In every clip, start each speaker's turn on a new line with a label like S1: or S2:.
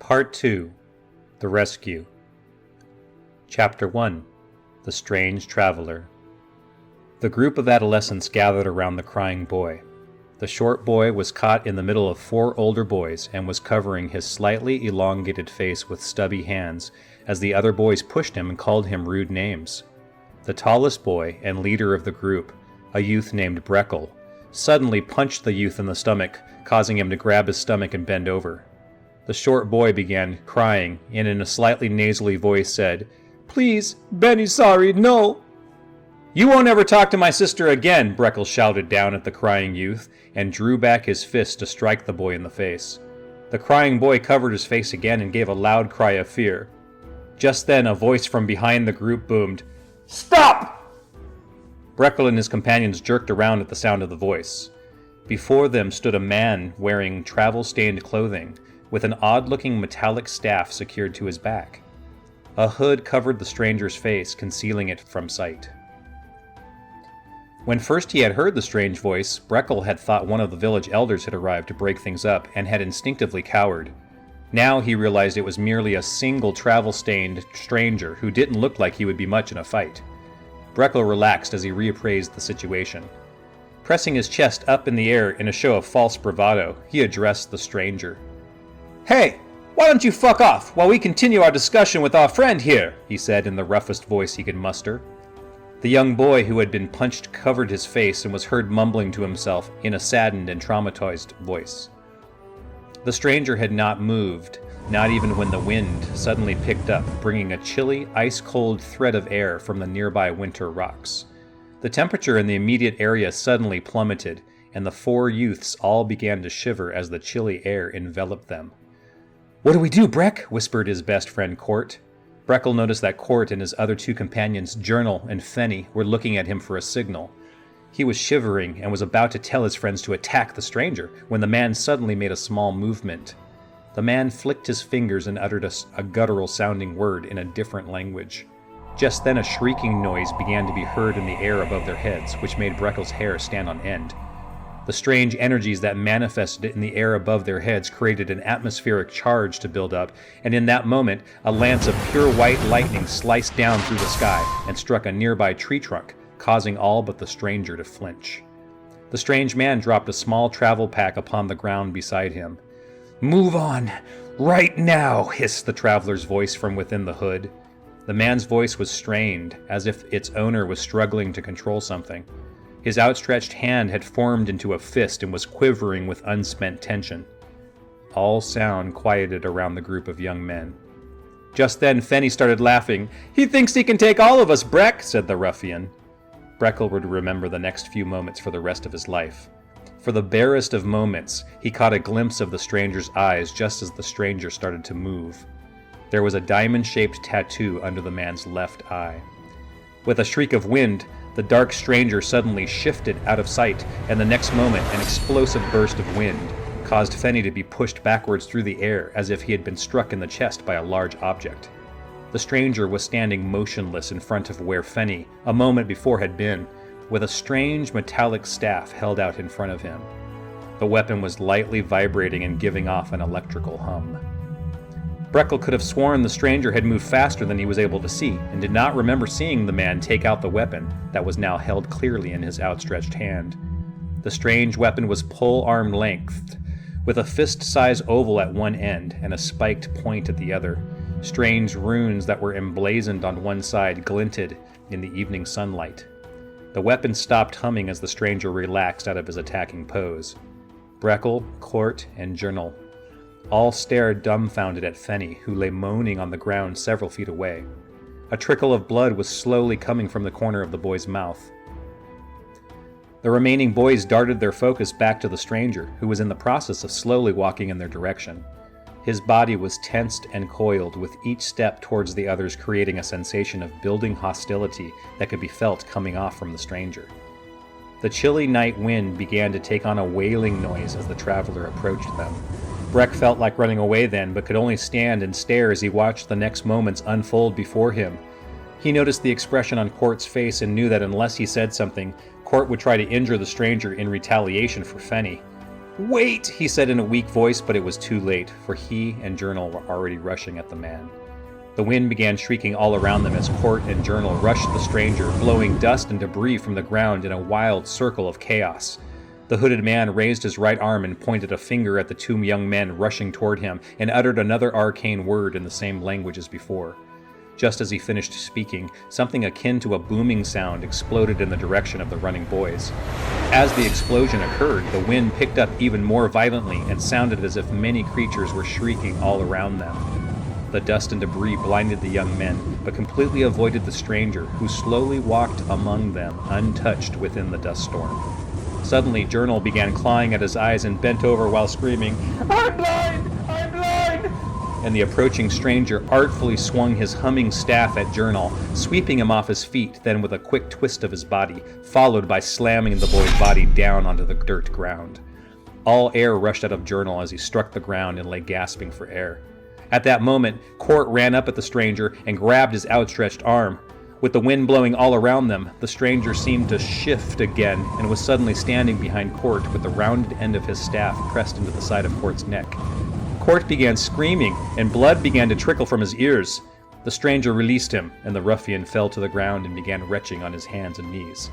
S1: Part 2. The Rescue. Chapter 1. The Strange Traveler. The group of adolescents gathered around the crying boy. The short boy was caught in the middle of 4 older boys and was covering his slightly elongated face with stubby hands as the other boys pushed him and called him rude names. The tallest boy and leader of the group, a youth named Breckle, suddenly punched the youth in the stomach, causing him to grab his stomach and bend over. The short boy began crying and in a slightly nasally voice said, "Please, Benny, sorry, no." "You won't ever talk to my sister again," Breckle shouted down at the crying youth and drew back his fist to strike the boy in the face. The crying boy covered his face again and gave a loud cry of fear. Just then a voice from behind the group boomed, "Stop!" Breckle and his companions jerked around at the sound of the voice. Before them stood a man wearing travel-stained clothing, with an odd-looking metallic staff secured to his back. A hood covered the stranger's face, concealing it from sight. When first he had heard the strange voice, Breckle had thought one of the village elders had arrived to break things up and had instinctively cowered. Now he realized it was merely a single travel-stained stranger who didn't look like he would be much in a fight. Breckle relaxed as he reappraised the situation. Pressing his chest up in the air in a show of false bravado, he addressed the stranger. "Hey, why don't you fuck off while we continue our discussion with our friend here?" he said in the roughest voice he could muster. The young boy who had been punched covered his face and was heard mumbling to himself in a saddened and traumatized voice. The stranger had not moved, not even when the wind suddenly picked up, bringing a chilly, ice-cold thread of air from the nearby winter rocks. The temperature in the immediate area suddenly plummeted, and the 4 youths all began to shiver as the chilly air enveloped them. "What do we do, Breck?" whispered his best friend Court. Breckle noticed that Court and his other 2 companions, Journal and Fenny, were looking at him for a signal. He was shivering and was about to tell his friends to attack the stranger when the man suddenly made a small movement. The man flicked his fingers and uttered a guttural-sounding word in a different language. Just then a shrieking noise began to be heard in the air above their heads, which made Breckle's hair stand on end. The strange energies that manifested in the air above their heads created an atmospheric charge to build up, and in that moment, a lance of pure white lightning sliced down through the sky and struck a nearby tree trunk, causing all but the stranger to flinch. The strange man dropped a small travel pack upon the ground beside him. "Move on, right now," hissed the traveler's voice from within the hood. The man's voice was strained, as if its owner was struggling to control something. His outstretched hand had formed into a fist and was quivering with unspent tension. All sound quieted around the group of young men. Just then Fenny started laughing. "He thinks he can take all of us, Breck," said the ruffian. Breckle would remember the next few moments for the rest of his life. For the barest of moments, he caught a glimpse of the stranger's eyes just as the stranger started to move. There was a diamond-shaped tattoo under the man's left eye. With a shriek of wind, the dark stranger suddenly shifted out of sight, and the next moment an explosive burst of wind caused Fenny to be pushed backwards through the air as if he had been struck in the chest by a large object. The stranger was standing motionless in front of where Fenny, a moment before, had been, with a strange metallic staff held out in front of him. The weapon was lightly vibrating and giving off an electrical hum. Breckle could have sworn the stranger had moved faster than he was able to see, and did not remember seeing the man take out the weapon that was now held clearly in his outstretched hand. The strange weapon was pole-arm length, with a fist-size oval at one end and a spiked point at the other. Strange runes that were emblazoned on one side glinted in the evening sunlight. The weapon stopped humming as the stranger relaxed out of his attacking pose. Breckle, Court, and Journal all stared dumbfounded at Fenny, who lay moaning on the ground several feet away. A trickle of blood was slowly coming from the corner of the boy's mouth. The remaining boys darted their focus back to the stranger, who was in the process of slowly walking in their direction. His body was tensed and coiled, with each step towards the others creating a sensation of building hostility that could be felt coming off from the stranger. The chilly night wind began to take on a wailing noise as the traveler approached them. Breck felt like running away then, but could only stand and stare as he watched the next moments unfold before him. He noticed the expression on Court's face and knew that unless he said something, Court would try to injure the stranger in retaliation for Fenny. "Wait!" he said in a weak voice, but it was too late, for he and Journal were already rushing at the man. The wind began shrieking all around them as Court and Journal rushed the stranger, blowing dust and debris from the ground in a wild circle of chaos. The hooded man raised his right arm and pointed a finger at the two young men rushing toward him, and uttered another arcane word in the same language as before. Just as he finished speaking, something akin to a booming sound exploded in the direction of the running boys. As the explosion occurred, the wind picked up even more violently and sounded as if many creatures were shrieking all around them. The dust and debris blinded the young men, but completely avoided the stranger, who slowly walked among them, untouched within the dust storm. Suddenly, Journal began clawing at his eyes and bent over while screaming, "I'm blind! I'm blind!" And the approaching stranger artfully swung his humming staff at Journal, sweeping him off his feet, then with a quick twist of his body, followed by slamming the boy's body down onto the dirt ground. All air rushed out of Journal as he struck the ground and lay gasping for air. At that moment, Court ran up at the stranger and grabbed his outstretched arm. With the wind blowing all around them, the stranger seemed to shift again and was suddenly standing behind Court with the rounded end of his staff pressed into the side of Court's neck. Court began screaming, and blood began to trickle from his ears. The stranger released him, and the ruffian fell to the ground and began retching on his hands and knees.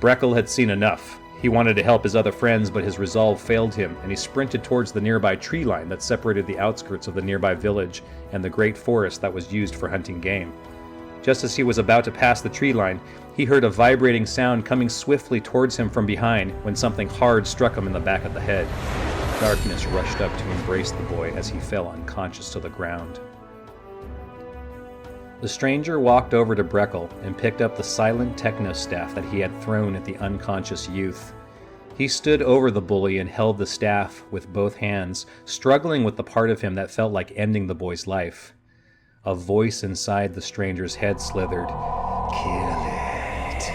S1: Breckle had seen enough. He wanted to help his other friends, but his resolve failed him, and he sprinted towards the nearby tree line that separated the outskirts of the nearby village and the great forest that was used for hunting game. Just as he was about to pass the tree line, he heard a vibrating sound coming swiftly towards him from behind when something hard struck him in the back of the head. Darkness rushed up to embrace the boy as he fell unconscious to the ground. The stranger walked over to Breckle and picked up the silent techno-staff that he had thrown at the unconscious youth. He stood over the bully and held the staff with both hands, struggling with the part of him that felt like ending the boy's life. A voice inside the stranger's head slithered, "Kill it."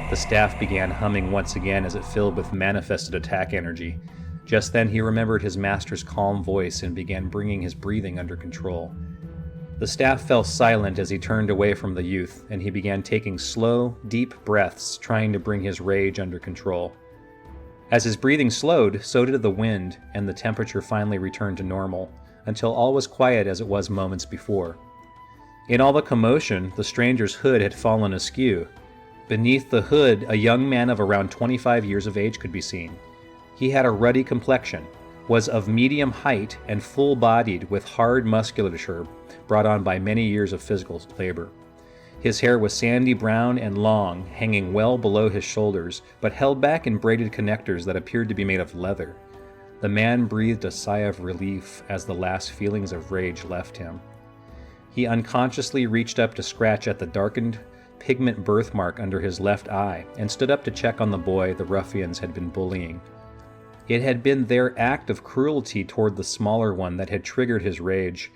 S1: The staff began humming once again as it filled with manifested attack energy. Just then he remembered his master's calm voice and began bringing his breathing under control. The staff fell silent as he turned away from the youth, and he began taking slow, deep breaths, trying to bring his rage under control. As his breathing slowed, so did the wind, and the temperature finally returned to normal, until all was quiet as it was moments before. In all the commotion, the stranger's hood had fallen askew. Beneath the hood, a young man of around 25 years of age could be seen. He had a ruddy complexion, was of medium height, and full-bodied with hard musculature brought on by many years of physical labor. His hair was sandy brown and long, hanging well below his shoulders, but held back in braided connectors that appeared to be made of leather. The man breathed a sigh of relief as the last feelings of rage left him. He unconsciously reached up to scratch at the darkened pigment birthmark under his left eye and stood up to check on the boy the ruffians had been bullying. It had been their act of cruelty toward the smaller one that had triggered his rage.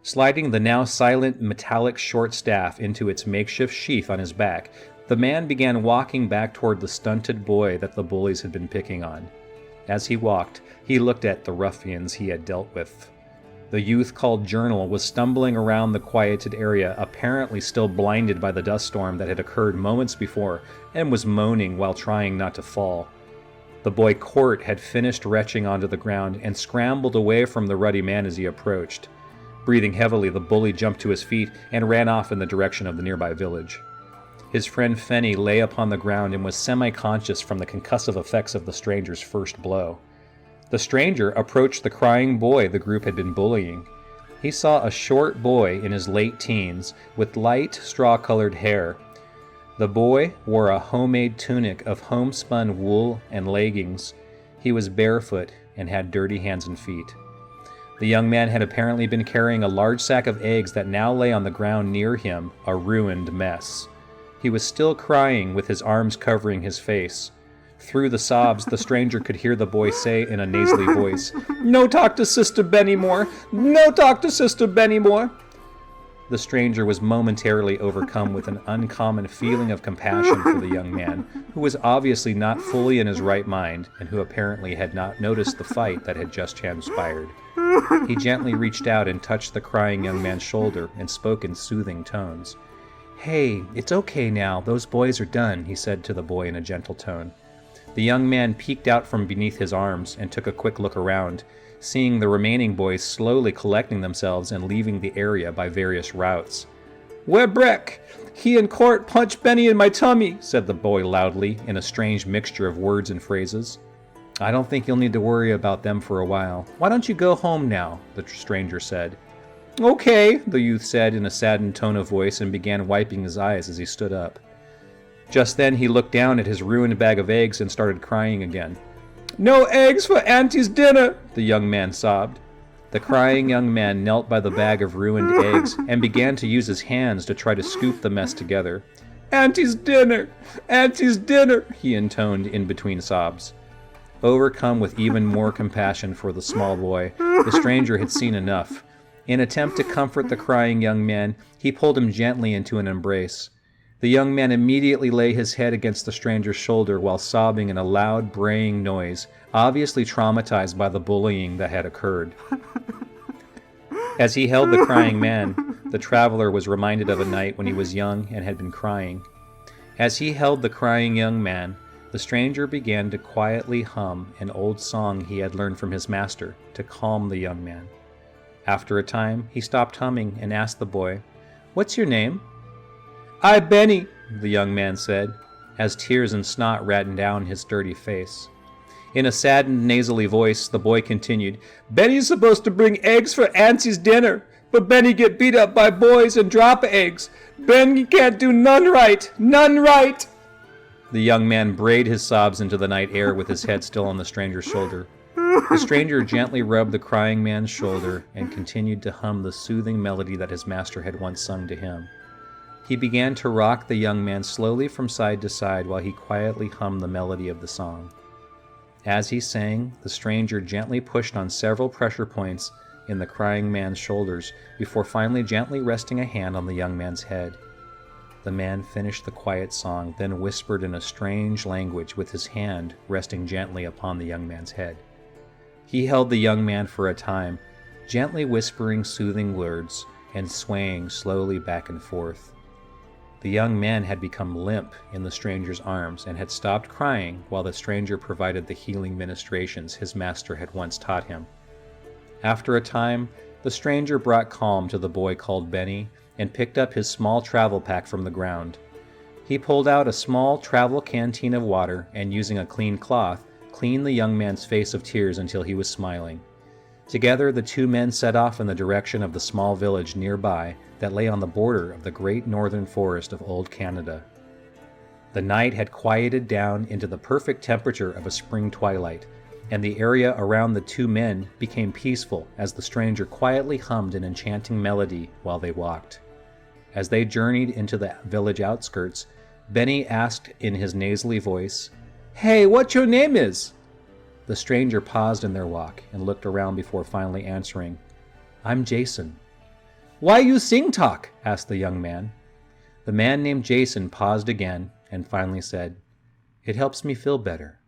S1: Sliding the now silent metallic short staff into its makeshift sheath on his back, the man began walking back toward the stunted boy that the bullies had been picking on. As he walked, he looked at the ruffians he had dealt with. The youth called Journal was stumbling around the quieted area, apparently still blinded by the dust storm that had occurred moments before, and was moaning while trying not to fall. The boy Court had finished retching onto the ground and scrambled away from the ruddy man as he approached. Breathing heavily, the bully jumped to his feet and ran off in the direction of the nearby village. His friend Fenny lay upon the ground and was semi-conscious from the concussive effects of the stranger's first blow. The stranger approached the crying boy the group had been bullying. He saw a short boy in his late teens with light straw-colored hair. The boy wore a homemade tunic of homespun wool and leggings. He was barefoot and had dirty hands and feet. The young man had apparently been carrying a large sack of eggs that now lay on the ground near him, a ruined mess. He was still crying with his arms covering his face. Through the sobs, the stranger could hear the boy say in a nasally voice, "No talk to Sister Bennymore! No talk to Sister Bennymore!" The stranger was momentarily overcome with an uncommon feeling of compassion for the young man, who was obviously not fully in his right mind and who apparently had not noticed the fight that had just transpired. He gently reached out and touched the crying young man's shoulder and spoke in soothing tones. "Hey, it's okay now. Those boys are done," he said to the boy in a gentle tone. The young man peeked out from beneath his arms and took a quick look around, seeing the remaining boys slowly collecting themselves and leaving the area by various routes. "Where Breck? He and Court punched Benny in my tummy," said the boy loudly, in a strange mixture of words and phrases. "I don't think you'll need to worry about them for a while. Why don't you go home now?" the stranger said. "Okay," the youth said in a saddened tone of voice and began wiping his eyes as he stood up. Just then he looked down at his ruined bag of eggs and started crying again. "No eggs for Auntie's dinner," the young man sobbed. The crying young man knelt by the bag of ruined eggs and began to use his hands to try to scoop the mess together. "Auntie's dinner! Auntie's dinner!" he intoned in between sobs. Overcome with even more compassion for the small boy, the stranger had seen enough. In an attempt to comfort the crying young man, he pulled him gently into an embrace. The young man immediately lay his head against the stranger's shoulder while sobbing in a loud, braying noise, obviously traumatized by the bullying that had occurred. As he held the crying man, the traveler was reminded of a night when he was young and had been crying. As he held the crying young man, the stranger began to quietly hum an old song he had learned from his master to calm the young man. After a time, he stopped humming and asked the boy, "What's your name?" "I Benny," the young man said, as tears and snot ran down his dirty face. In a saddened, nasally voice, the boy continued, "Benny's supposed to bring eggs for Auntie's dinner, but Benny get beat up by boys and drop eggs. Benny can't do none right, none right." The young man brayed his sobs into the night air with his head still on the stranger's shoulder. The stranger gently rubbed the crying man's shoulder and continued to hum the soothing melody that his master had once sung to him. He began to rock the young man slowly from side to side while he quietly hummed the melody of the song. As he sang, the stranger gently pushed on several pressure points in the crying man's shoulders before finally gently resting a hand on the young man's head. The man finished the quiet song, then whispered in a strange language with his hand resting gently upon the young man's head. He held the young man for a time, gently whispering soothing words and swaying slowly back and forth. The young man had become limp in the stranger's arms and had stopped crying while the stranger provided the healing ministrations his master had once taught him. After a time, the stranger brought calm to the boy called Benny and picked up his small travel pack from the ground. He pulled out a small travel canteen of water and, using a clean cloth, cleaned the young man's face of tears until he was smiling. Together, the two men set off in the direction of the small village nearby that lay on the border of the great northern forest of old Canada. The night had quieted down into the perfect temperature of a spring twilight, and the area around the two men became peaceful as the stranger quietly hummed an enchanting melody while they walked. As they journeyed into the village outskirts, Benny asked in his nasally voice, "Hey, what your name is?" The stranger paused in their walk and looked around before finally answering, "I'm Jacen." "Why you sing talk?" asked the young man. The man named Jacen paused again and finally said, "It helps me feel better."